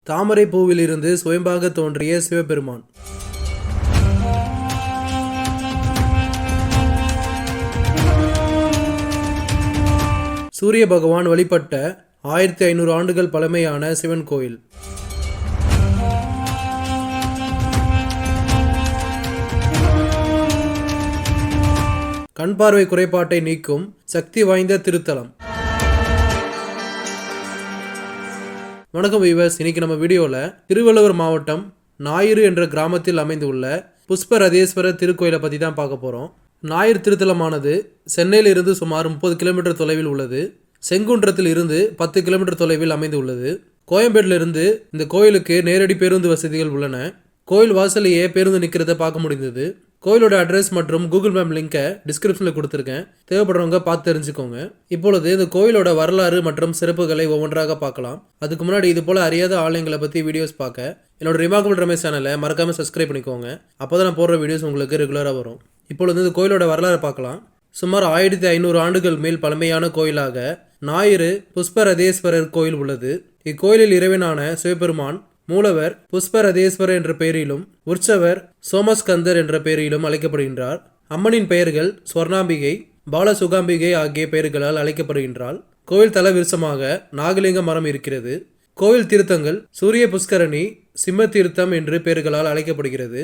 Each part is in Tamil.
தாமரை பூவிலிருந்து சுயம்பாக தோன்றிய சிவபெருமான். சூரிய பகவான் வழிபட்ட 1500 ஆண்டுகள் பழமையான சிவன் கோயில். கண் பார்வை குறைபாட்டை நீக்கும் சக்தி வாய்ந்த திருத்தலம். வணக்கம் வீவர்ஸ், இன்னைக்கு நம்ம வீடியோவில் திருவள்ளுவர் மாவட்டம் ஞாயிறு என்ற கிராமத்தில் அமைந்துள்ள புஷ்பரதேஸ்வரர் திருக்கோயிலை பற்றி தான் பார்க்க போகிறோம். ஞாயிறு திருத்தலமானது சென்னையில் இருந்து சுமார் 30 கிலோமீட்டர் தொலைவில் உள்ளது. செங்குன்றத்தில் இருந்து 10 கிலோமீட்டர் தொலைவில் அமைந்து உள்ளது. கோயம்பேட்டிலிருந்து இந்த கோயிலுக்கு நேரடி பேருந்து வசதிகள் உள்ளன. கோயில் வாசலையே பேருந்து நிற்கிறத பார்க்க முடிந்தது. கோயிலோட அட்ரஸ் மற்றும் கூகுள் மேப் லிங்கை டிஸ்கிரிப்ஷனில் கொடுத்துருக்கேன். தேவைப்படுறவங்க பார்த்து தெரிஞ்சுக்கோங்க. இப்பொழுது இந்த கோயிலோட வரலாறு மற்றும் சிறப்புகளை ஒவ்வொன்றாக பார்க்கலாம். அதுக்கு முன்னாடி இது போல அறியாத ஆலயங்களை பற்றி வீடியோஸ் பார்க்க என்னோட ரிமார்க்கபிள் ரமேஷ் சேனலை மறக்காமல் சப்ஸ்கிரைப் பண்ணிக்கோங்க. அப்போ தான் நான் போடுற வீடியோஸ் உங்களுக்கு ரெகுலராக வரும். இப்பொழுது இந்த கோயிலோட வரலாறு பார்க்கலாம். சுமார் 1500 ஆண்டுகள் மேல் பழமையான கோயிலாக ஞாயிறு புஷ்பரதேஸ்வரர் கோயில் உள்ளது. இக்கோயிலில் இறைவனான சிவபெருமான் மூலவர் புஷ்பரதேஸ்வரர் என்ற பெயரிலும் உற்சவர் சோமஸ்கந்தர் என்ற பெயரிலும் அழைக்கப்படுகின்றார். அம்மனின் பெயர்கள் ஸ்வர்ணாம்பிகை, பாலசுகாம்பிகை ஆகிய பெயர்களால் அழைக்கப்படுகின்றார். கோயில் தல விருட்சமாக நாகலிங்க மரம் இருக்கிறது. கோயில் தீர்த்தங்கள் சூரிய புஷ்கரணி, சிம்ம தீர்த்தம் என்று பெயர்களால் அழைக்கப்படுகிறது.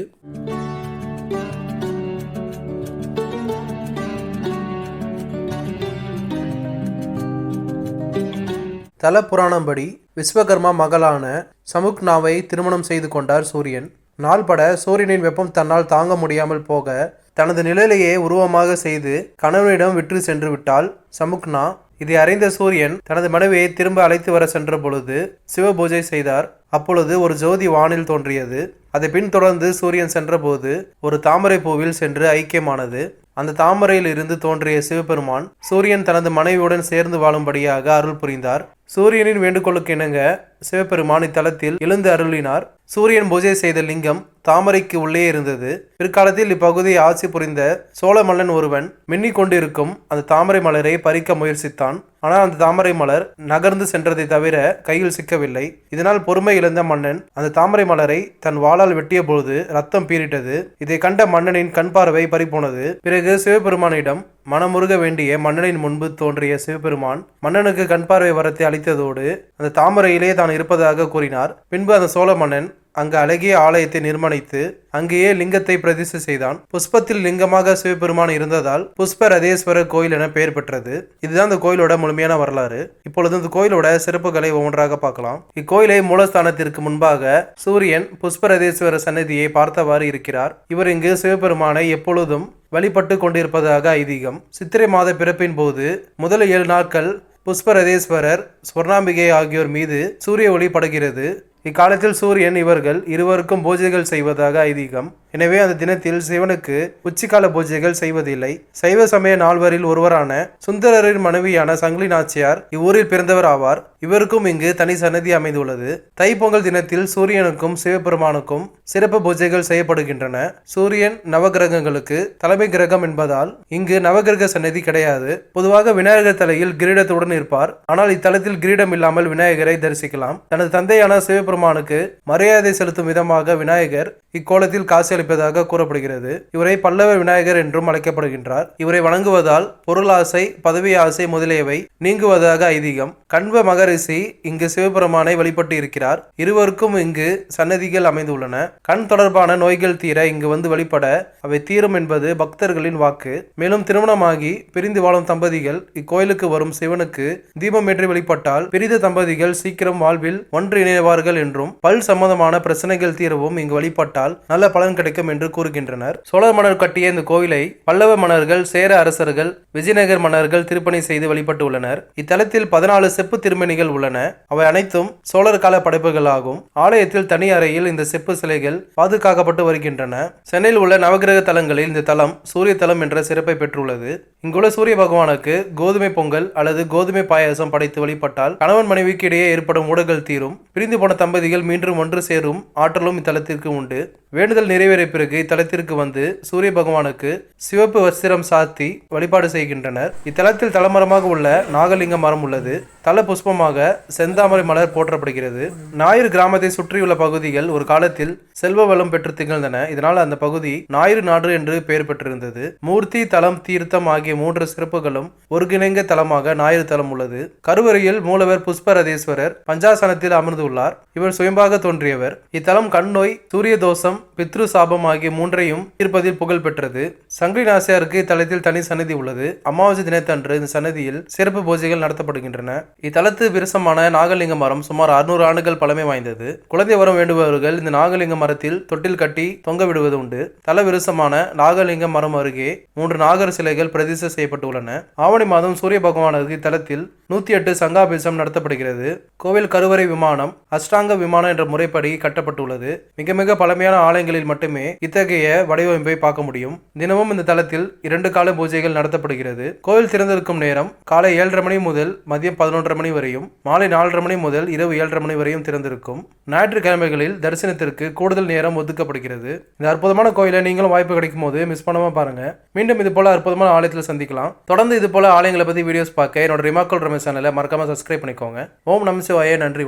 தல புராணம்படி விஸ்வகர்மா மகளான சமுக்னாவை திருமணம் செய்து கொண்டார் சூரியன். நாள்பட சூரியனின் வெப்பம் தன்னால் தாங்க முடியாமல் போக தனது நிழலையே உருவமாக செய்து கணவனிடம் விற்று சென்று விட்டாள் சமுக்னா. இதை அறிந்த சூரியன் தனது மனைவியை திரும்ப அழைத்து வர சென்ற பொழுது சிவ பூஜை செய்தார். அப்பொழுது ஒரு ஜோதி வானில் தோன்றியது. அதை பின்தொடர்ந்து சூரியன் சென்றபோது ஒரு தாமரை பூவில் சென்று ஐக்கியமானது. அந்த தாமரையில் இருந்து தோன்றிய சிவபெருமான் சூரியன் தனது மனைவியுடன் சேர்ந்து வாழும்படியாக அருள் புரிந்தார். சூரியனின் வேண்டுகோளுக்கு இணங்க சிவபெருமான் இத்தலத்தில் எழுந்து அருளினார். சூரியன் பூஜை செய்த லிங்கம் தாமரைக்கு உள்ளே இருந்தது. பிற்காலத்தில் இப்பகுதியை ஆட்சி புரிந்த சோழ மன்னன் ஒருவன் மின்னிக் கொண்டிருக்கும் அந்த தாமரை மலரை பறிக்க முயற்சித்தான். ஆனால் அந்த தாமரை மலர் நகர்ந்து சென்றதை தவிர கையில் சிக்கவில்லை. இதனால் பொறுமை இழந்த மன்னன் அந்த தாமரை மலரை தன் வாளால் வெட்டிய பொழுது ரத்தம் பீரிட்டது. இதை கண்ட மன்னனின் கண் பார்வை பறிபோனது. பிறகு சிவபெருமானிடம் மனமுருக வேண்டிய மன்னனின் முன்பு தோன்றிய சிவபெருமான் மன்னனுக்கு கண் பார்வை வரத்தை அளித்ததோடு அந்த தாமரையிலே தான் இருப்பதாக கூறினார். பின்பு அந்த சோழ மன்னன் அங்கு அழகிய ஆலயத்தை நிர்மாணித்து அங்கேயே லிங்கத்தை பிரதிஷ்டை செய்தான். புஷ்பத்தில் லிங்கமாக சிவபெருமான் இருந்ததால் புஷ்பரதேஸ்வரர் கோயில் என பெயர் பெற்றது. இதுதான் இந்த கோயிலோட முழுமையான வரலாறு. இப்பொழுது இந்த கோயிலோட சிறப்புகளை ஒவ்வொன்றாக பார்க்கலாம். இக்கோயிலை மூலஸ்தானத்திற்கு முன்பாக சூரியன் புஷ்பரதேஸ்வரர் சன்னதியை பார்த்தவாறு இருக்கிறார். இவர் இங்கு சிவபெருமானை எப்பொழுதும் வழிபட்டு கொண்டிருப்பதாக ஐதீகம். சித்திரை மாத பிறப்பின் போது முதல் 7 நாட்கள் புஷ்பரதேஸ்வரர், ஸ்வர்ணாம்பிகை ஆகியோர் மீது சூரிய ஒளி படுகிறது. இக்காலத்தில் சூரியன் இவர்கள் இருவருக்கும் பூஜைகள் செய்வதாக ஐதீகம். எனவே அந்த தினத்தில் சிவனுக்கு உச்சிக்கால பூஜைகள் செய்வதில்லை. சைவ சமய நால்வரில் ஒருவரான சுந்தரரின் மனைவியான சங்கிலி நாச்சியார் இவ்வூரில் பிறந்தவர் ஆவார். இவருக்கும் இங்கு தனி சன்னதி அமைந்துள்ளது. தைப்பொங்கல் தினத்தில் சூரியனுக்கும் சிவபெருமானுக்கும் சிறப்பு பூஜைகள் செய்யப்படுகின்றன. சூரியன் நவகிரகங்களுக்கு தலைமை கிரகம் என்பதால் இங்கு நவகிரக சன்னதி கிடையாது. பொதுவாக விநாயகர் தலையில் கிரீடத்துடன் இருப்பார். ஆனால் இத்தலத்தில் கிரீடம் இல்லாமல் விநாயகரை தரிசிக்கலாம். தனது தந்தையான சிவபெருமானுக்கு மரியாதை செலுத்தும் விதமாக விநாயகர் இக்கோலத்தில் காட்சி அளிப்பதாக கூறப்படுகிறது. இவரை பல்லவ விநாயகர் என்றும் அழைக்கப்படுகின்றார். இவரை வணங்குவதால் பொருள் ஆசை, பதவி ஆசை முதலியவை நீங்குவதாக ஐதீகம். கண்வ மகரிஷி இங்கு சிவபெருமானை வழிபட்டு இருக்கிறார். இருவருக்கும் இங்கு சன்னதிகள் அமைந்துள்ளன. கண் தொடர்பான நோய்கள் தீர இங்கு வந்து வழிபட அவை தீரும் என்பது பக்தர்களின் வாக்கு. மேலும் திருமணமாகி பிரிந்து வாழும் தம்பதிகள் இக்கோயிலுக்கு வரும் சிவனுக்கு தீபம் ஏற்றி வழிபட்டால் பிரிந்த தம்பதிகள் சீக்கிரம் வாழ்வில் ஒன்று இணைவார்கள் என்றும் பல் சம்பந்தமான பிரச்சனைகள் தீரவும் இங்கு வழிபட்டால் நல்ல பலன் கிடைக்கும் என்று கூறுகின்றனர். சோழ மன்னர் கட்டிய இந்த கோயிலை பல்லவ மன்னர்கள், சேர அரசர்கள், விஜயநகர் மன்னர்கள் திருப்பணி செய்து வழிபட்டு உள்ளனர். இத்தலத்தில் 14 செப்பு திருமணிகள் உள்ளன. அவை அனைத்தும் சோழர் கால படைப்புகள் ஆகும். ஆலயத்தில் தனி அறையில் இந்த செப்பு சிலைகள் பாதுகாக்கப்பட்டு வருகின்றன. சென்னையில் உள்ள நவகிரக தலங்களில் இந்த தலம் சூரிய தலம் என்ற சிறப்பை பெற்றுள்ளது. இங்குள்ள சூரிய பகவானுக்கு கோதுமை பொங்கல் அல்லது கோதுமை பாயாசம் படைத்து வழிபட்டால் கணவன் மனைவிக்கு இடையே ஏற்படும் ஊடல்கள் தீரும். பிரிந்து போன தம்பதிகள் மீண்டும் ஒன்று சேரும் ஆற்றலும் இத்தலத்திற்கு உண்டு. வேண்டுதல் நிறைவேறிய பிறகு இத்தலத்திற்கு வந்து சூரிய பகவானுக்கு சிவப்பு வஸ்திரம் சாத்தி வழிபாடு செய்கின்றனர். இத்தலத்தில் தலமரமாக உள்ள நாகலிங்க மரம் உள்ளது. தல புஷ்பமாக சின்னமாக செந்தாமரை மலர் போற்றப்படுகிறது. ஞாயிறு கிராமத்தை சுற்றியுள்ள பகுதிகள் ஒரு காலத்தில் செல்வ வளம் பெற்று திகழ்ந்தன. இதனால் அந்த பகுதி ஞாயிறு நாடு என்று பெயர் பெற்றிருந்தது. மூர்த்தி, தலம், தீர்த்தம் ஆகிய 3 சிறப்புகளும் ஒருங்கிணைந்த தலமாக ஞாயிறு தலம் உள்ளது. கருவறையில் மூலவர் புஷ்பரதேஸ்வரர் பஞ்சாசனத்தில் அமர்ந்துள்ளார். இவர் சுயம்பாக தோன்றியவர். இத்தலம் கண்ணோய், சூரிய தோஷம், பித்ரு சாபம் ஆகிய 3ஐயும் தீர்ப்பதில் புகழ் பெற்றது. சங்கிலி நாச்சியாருக்கு இத்தலத்தில் தனி சன்னதி உள்ளது. அமாவாசை தினத்தன்று இந்த சன்னதியில் சிறப்பு பூஜைகள் நடத்தப்படுகின்றன. இத்தலத்து விருசமான நாகலிங்க மரம் சுமார் 600 ஆண்டுகள் பழமை வாய்ந்தது. குழந்தை வரம் வேண்டுபவர்கள் இந்த நாகலிங்க மரத்தில் தொட்டில் கட்டி தொங்க விடுவது உண்டு. தல விருசமான நாகலிங்க மரம் அருகே 3 நாகர் சிலைகள் பிரதிஷ்டை செய்யப்பட்டுள்ளன. ஆவணி மாதம் சூரிய பகவானுக்கு இத்தலத்தில் 108 சங்காபிஷம் நடத்தப்படுகிறது. கோவில் கருவறை விமானம் அஷ்டாங்க விமானம் என்ற முறைப்படி கட்டப்பட்டுள்ளது. மிக மிக பழமையான ஆலயங்களில் மட்டுமே இத்தகைய வடிவமைப்பை பார்க்க முடியும். தினமும் இந்த தலத்தில் 2 கால பூஜைகள் நடத்தப்படுகிறது. கோவில் திறந்திருக்கும் நேரம் காலை 7:30 மணி முதல் மதியம் 11:30 மணி வரையும், மாலை 4:30 மணி முதல் இரவு 7:30 மணி வரையும் திறந்திருக்கும். ஞாயிற்றுக்கிழமைகளில் தரிசனத்திற்கு கூடுதல் நேரம் ஒதுக்கப்படுகிறது. இந்த அற்புதமான கோயிலை நீங்களும் வாய்ப்பு கிடைக்கும் போது மிஸ் பண்ணாம பாருங்க. மீண்டும் இது போல அற்புதமான ஆலயத்தில் சந்திக்கலாம். தொடர்ந்து இது போல ஆலயங்களை பத்தி வீடியோஸ் பார்க்க என்னோட ரிமாக்கல் ரமேஷ் சேனலை மறக்காம சப்ஸ்கிரைப் பண்ணிக்கோங்க. ஓம் நம சிவாய. நன்றி.